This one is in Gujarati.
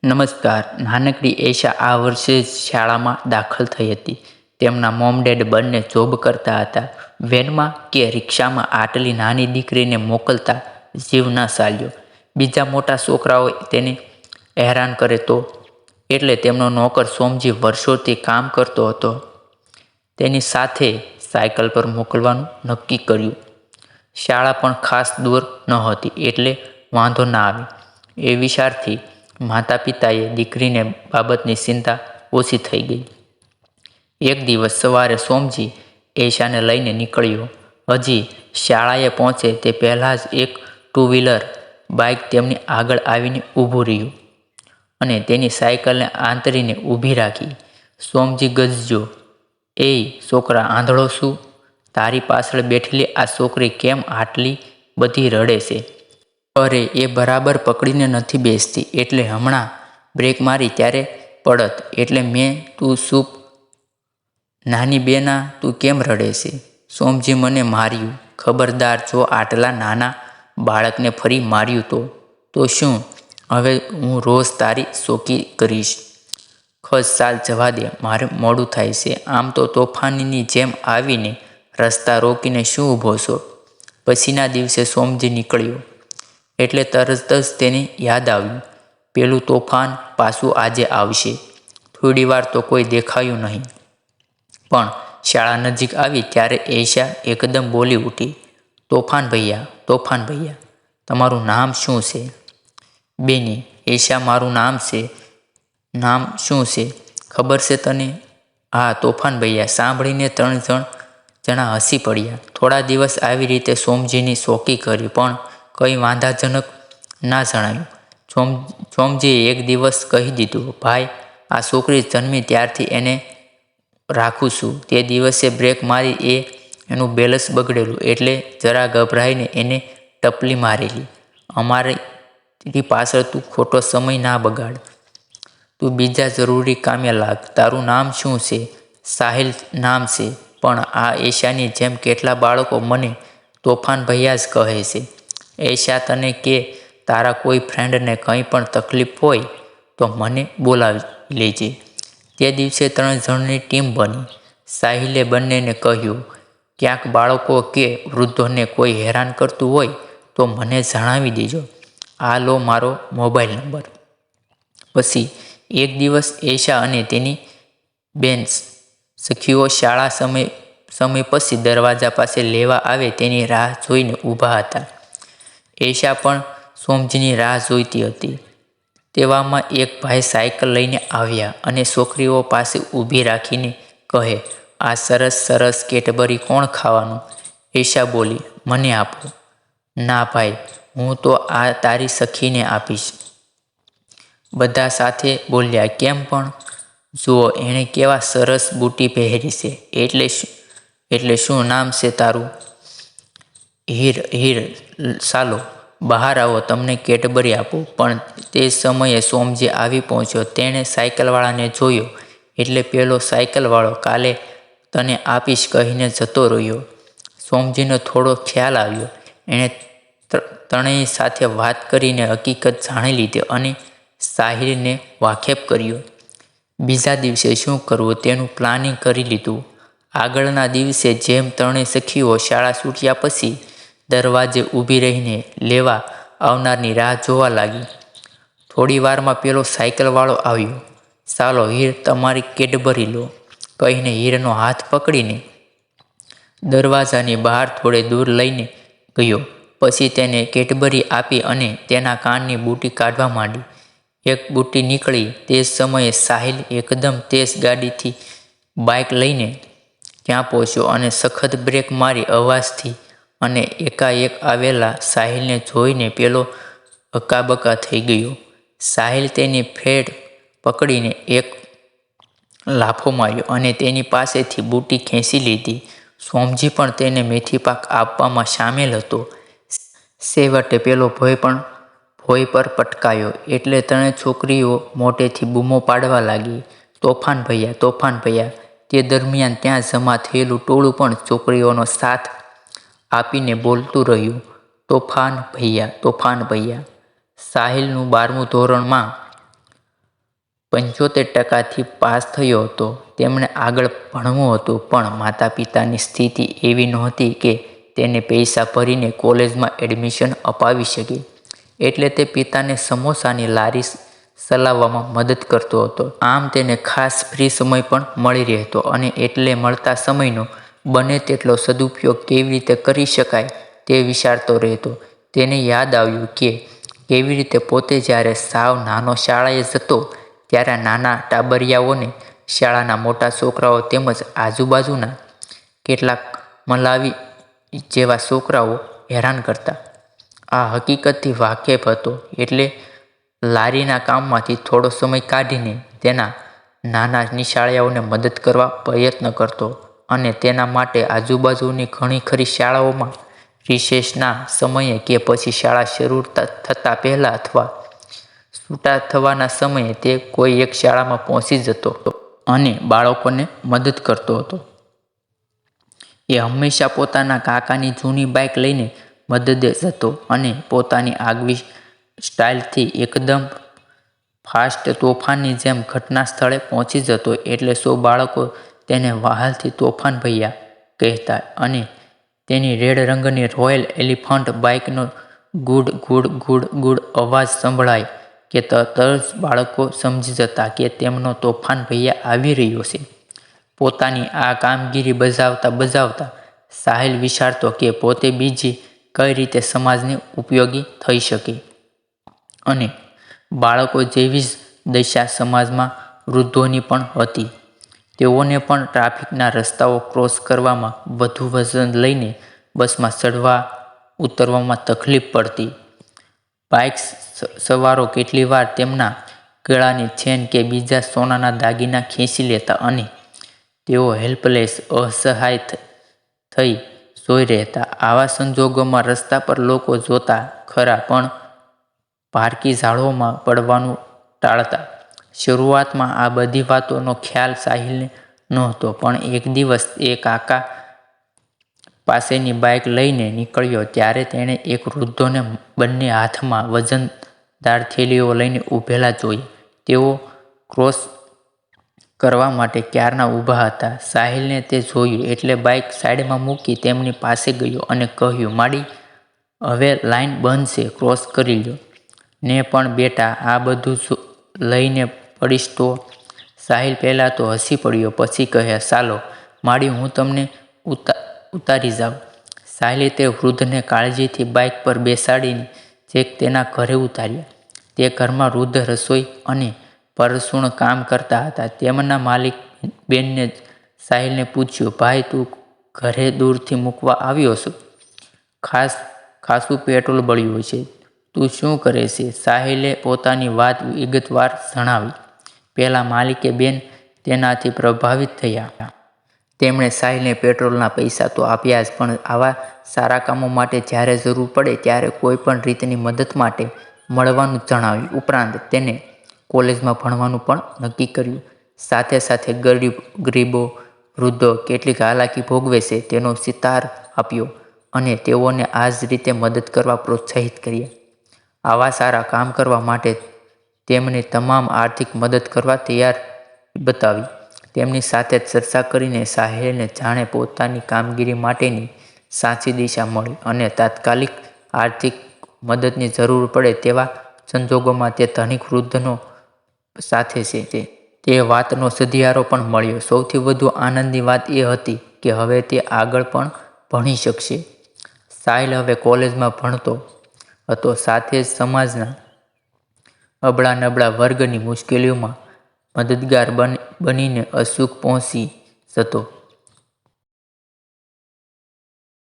નમસ્કાર. નાનકડી એશા આ વર્ષે જ શાળામાં દાખલ થઈ હતી. તેમના મોમ ડેડ બંને જોબ કરતા હતા. વેનમાં કે રિક્ષામાં આટલી નાની દીકરીને મોકલતા જીવ ન ચાલ્યો. બીજા મોટા છોકરાઓ તેને હેરાન કરે તો એટલે તેમનો નોકર સોમજી વર્ષોથી કામ કરતો હતો. તેની સાથે સાયકલ પર મોકલવાનું નક્કી કર્યું. શાળા પણ ખાસ દૂર નહોતી એટલે વાંધો ના આવે એ વિચારથી માતા પિતાએ દીકરીને બાબતની ચિંતા ઓછી થઈ ગઈ. એક દિવસ સવારે સોમજી એશાને લઈને નીકળ્યો. હજી શાળાએ પહોંચે તે પહેલાં જ એક ટુ વ્હીલર બાઇક તેમની આગળ આવીને ઊભું રહ્યું અને તેની સાયકલને આંતરીને ઊભી રાખી. સોમજી ગજ્યો, "એ છોકરા, આંધળો શું? તારી પાછળ બેઠેલી આ છોકરી કેમ આટલી બધી રડે છે? અરે એ બરાબર પકડીને નથી બેસતી એટલે હમણાં બ્રેક મારી ત્યારે પડત એટલે મેં તું ચૂપ. નાની બેના તું કેમ રડે છે? સોમજી મને માર્યું. ખબરદાર, જો આટલા નાના બાળકને ફરી માર્યું તો શું? હવે હું રોજ તારી ચોકી કરીશ. ખસ, ચાલ જવા દે, મારે મોડું થાય છે. આમ તો તોફાનની જેમ આવીને રસ્તા રોકીને શું ઊભો છો?" પછીના દિવસે સોમજી નીકળ્યો એટલે તરત જ તેને યાદ આવ્યું, પેલું તોફાન પાછું આજે આવશે. થોડી વાર તો કોઈ દેખાયું નહીં, પણ શાળા નજીક આવી ત્યારે એશા એકદમ બોલી ઉઠી, "તોફાન ભૈયા, તોફાન ભૈયા, તમારું નામ શું છે?" "બેની, એશા મારું નામ છે." "નામ શું છે? ખબર છે તને?" "હા, તોફાન ભૈયા." સાંભળીને ત્રણ જણા હસી પડ્યા. થોડા દિવસ આવી રીતે સોમજીની ચોકી કરી પણ કંઈ વાંધાજનક ના જણાયું. સોમજીએ એક દિવસ કહી દીધું, "ભાઈ, આ છોકરી જન્મી ત્યારથી એને રાખું છું." તે દિવસે બ્રેક મારી એનું બેલેન્સ બગડેલું એટલે જરા ગભરાઈને એને ટપલી મારેલી. "અમારી પાછળ તું ખોટો સમય ના બગાડ. તું બીજા જરૂરી કામે લાગ. તારું નામ શું છે?" "સાહિલ નામ છે, પણ આ એશાની જેમ કેટલા બાળકો મને તોફાન ભૈયા જ કહે છે." "એશા, તને કે તારા કોઈ ફ્રેન્ડને કંઈ પણ તકલીફ હોય તો મને બોલાવી લેજે." તે દિવસે 3 જણની ટીમ બની. સાહિલે બંનેને કહ્યું, "ક્યાંક બાળકો કે વૃદ્ધોને કોઈ હેરાન કરતું હોય તો મને જણાવી દેજો. આ લો મારો મોબાઈલ નંબર." પછી એક દિવસ એશા અને તેની બેન સખીઓ શાળા સમય પછી દરવાજા પાસે લેવા આવે તેની રાહ જોઈને ઊભા હતા. એશા પણ સોમજીની રાહ જોઈતી હતી. તેવામાં એક ભાઈ સાયકલ લઈને આવ્યા અને છોકરીઓ પાસે ઊભી રાખીને કહે, "આ સરસ સરસ કેટબરી કોણ ખાવાનું?" એશા બોલી, "મને આપો." "ના ભાઈ, હું તો આ તારી સખીને આપીશ." બધા સાથે બોલ્યા, "કેમ પણ? જુઓ, એણે કેવા સરસ બુટી પહેરી છે." એટલે શું નામ છે તારું?" "હીર." "ચાલો બહાર આવો, તમને કેટબરી આપું." પણ તે સમયે સોમજી આવી પહોંચ્યો. તેણે સાયકલવાળાને જોયો એટલે પેલો સાયકલવાળો, "કાલે તને આપીશ" કહીને જતો રહ્યો. સોમજીને થોડો ખ્યાલ આવ્યો. એણે ત્રણેય સાથે વાત કરીને હકીકત જાણી લીધી અને સાહિલને વાકેફ કર્યો. બીજા દિવસે શું કરવું તેનું પ્લાનિંગ કરી લીધું. આગળના દિવસે જેમ ત્રણેય સખીઓ શાળા છૂટ્યા પછી દરવાજે ઊભી રહીને લેવા આવનારની રાહ જોવા લાગી. થોડી વારમાં પેલો સાયકલવાળો આવ્યો. "ચાલો હીર, તમારી કેડબરી લો." કહીને હીરનો હાથ પકડીને દરવાજાની બહાર થોડે દૂર લઈને ગયો. પછી તેને કેડબરી આપી અને તેના કાનની બુટી કાઢવા માંડી. એક બુટી નીકળી તે સમયે સાહિલ એકદમ તેજ ગાડીથી બાઇક લઈને ત્યાં પહોંચ્યો અને સખત બ્રેક મારી અવાજથી અને એકાએક આવેલા સાહિલને જોઈને પેલો હકાબકા થઈ ગયો. સાહિલ તેની ફેડ પકડીને એક લાફો માર્યો અને તેની પાસેથી બુટી ખેંચી લીધી. સોમજી પણ તેને મેથીપાક આપવામાં સામેલ હતો. છેવટે પેલો ભોંય પર પટકાયો એટલે 3 છોકરીઓ મોટેથી બૂમો પાડવા લાગી, "તોફાન ભૈયા, તોફાન ભૈયા." તે દરમિયાન ત્યાં જમા થયેલું ટોળું પણ છોકરીઓનો સાથ આપીને બોલતું રહ્યું, "તોફાન ભૈયા, તોફાન ભૈયા." સાહિલનું 12મું ધોરણમાં 75% પાસ થયો હતો. તેમણે આગળ ભણવું હતું, પણ માતા પિતાની સ્થિતિ એવી નહોતી કે તેને પૈસા ભરીને કોલેજમાં એડમિશન અપાવી શકે. એટલે તે પિતાને સમોસાની લારી ચલાવવામાં મદદ કરતો હતો. આમ તેને ખાસ ફ્રી સમય પણ મળી રહેતો અને એટલે મળતા સમયનો બને તેટલો સદુપયોગ કેવી રીતે કરી શકાય તે વિચારતો રહેતો. તેને યાદ આવ્યું કે કેવી રીતે પોતે જ્યારે સાવ નાનો શાળાએ જતો ત્યારે નાના ટાબરિયાઓને શાળાના મોટા છોકરાઓ તેમજ આજુબાજુના કેટલાક મલાવી જેવા છોકરાઓ હેરાન કરતા. આ હકીકતથી વાકેફ હતો, એટલે લારીના કામમાંથી થોડો સમય કાઢીને તેના નાના નિશાળીયાઓને મદદ કરવા પ્રયત્ન કરતો અને તેના માટે આજુબાજુની ઘણી ખરી શાળાઓમાં રિસેસના સમયે કે પછી શાળા શરૂ થતાં પહેલાં અથવા છૂટા થવાના સમયે તે કોઈ એક શાળામાં પહોંચી જતો અને બાળકોને મદદ કરતો હતો. એ હંમેશા પોતાના કાકાની જૂની બાઇક લઈને મદદે જતો અને પોતાની આગવી સ્ટાઇલથી એકદમ ફાસ્ટ તોફાનની જેમ ઘટના સ્થળે પહોંચી જતો. એટલે સૌ બાળકો તેને વહાલથી તોફાન ભૈયા કહેતા અને તેની રેડ રંગની રોયલ એલિફન્ટ બાઇકનો ગુડ ગુડ ગુડ ગુડ અવાજ સંભળાય કે તરત જ બાળકો સમજી જતા કે તેમનો તોફાન ભૈયા આવી રહ્યો છે. પોતાની આ કામગીરી બજાવતા સાહિલ વિચારતો કે પોતે બીજી કઈ રીતે સમાજને ઉપયોગી થઈ શકે. અને બાળકો જેવી જ દશા સમાજમાં વૃદ્ધોની પણ હતી. તેઓને પણ ટ્રાફિકના રસ્તાઓ ક્રોસ કરવામાં, વધુ વજન લઈને બસમાં ચડવા ઉતરવામાં તકલીફ પડતી. બાઇક સવારો કેટલી વાર તેમના ગળાની ચેન કે બીજા સોનાના દાગીના ખેંચી લેતા અને તેઓ હેલ્પલેસ, અસહાય થઈ જોઈ રહેતા. આવા સંજોગોમાં રસ્તા પર લોકો જોતા ખરા, પણ પારકી ઝાડોમાં પડવાનું ટાળતા. શરૂઆતમાં આ બધી વાતોનો ખ્યાલ સાહિલને નહોતો, પણ એક દિવસ એ કાકા પાસેની બાઇક લઈને નીકળ્યો ત્યારે તેણે એક વૃદ્ધોને બંને હાથમાં વજનદાર થેલીઓ લઈને ઊભેલા જોયા. તેઓ ક્રોસ કરવા માટે ક્યારના ઊભા હતા. સાહિલને તે જોયું એટલે બાઇક સાઈડમાં મૂકી તેમની પાસે ગયો અને કહ્યું, માડી, હવે લાઈન બંધ છે, ક્રોસ કરી લો ને પણ બેટા, આ બધું લઈને પડીશ તો? સાહિલ પહેલાં તો હસી પડ્યો, પછી કહે, ચાલો માડી, હું તમને ઉતારી જાઉં. સાહિલે તે વૃદ્ધને કાળજીથી બાઇક પર બેસાડીને છેક તેના ઘરે ઉતાર્યા. તે ઘરમાં વૃદ્ધ રસોઈ અને પરસૂણ કામ કરતા હતા. તેમના માલિક બેનને સાહિલને પૂછ્યું, ભાઈ, તું ઘરે દૂરથી મૂકવા આવ્યો છો? ખાસું પેટ્રોલ બળ્યું છે. તું શું કરે છે? સાહિલે પોતાની વાત વિગતવાર જણાવી. પેલા માલિકે બેન તેનાથી પ્રભાવિત થયા. તેમણે સાહિલને પેટ્રોલના પૈસા તો આપ્યા જ, પણ આવા સારા કામો માટે જ્યારે જરૂર પડે ત્યારે કોઈ પણ રીતની મદદ માટે મળવાનું જણાવ્યું. ઉપરાંત તેને કોલેજમાં ભણવાનું પણ નક્કી કર્યું. સાથે સાથે ગરીબો, વૃદ્ધો કેટલીક હાલાકી ભોગવે છે તેનો સિતાર આપ્યો અને તેઓને આ જ રીતે મદદ કરવા પ્રોત્સાહિત કર્યા. આવા સારા કામ કરવા માટે તેમની તમામ આર્થિક મદદ કરવા તૈયાર બતાવી. તેમની સાથે ચર્ચા કરીને સાહિલને જાણે પોતાની કામગીરી માટેની સાચી દિશા મળી અને તાત્કાલિક આર્થિક મદદની જરૂર પડે તેવા સંજોગોમાં તે ધનિક વૃદ્ધનો સાથે છે તે વાતનો સધિયારો પણ મળ્યો. સૌથી વધુ આનંદની વાત એ હતી કે હવે તે આગળ પણ ભણી શકશે. સાહિલ હવે કોલેજમાં ભણતો હતો, સાથે જ સમાજના અબળા નબળા વર્ગની મુશ્કેલીઓમાં મદદગાર બનીને અચૂક પહોંચી જતો.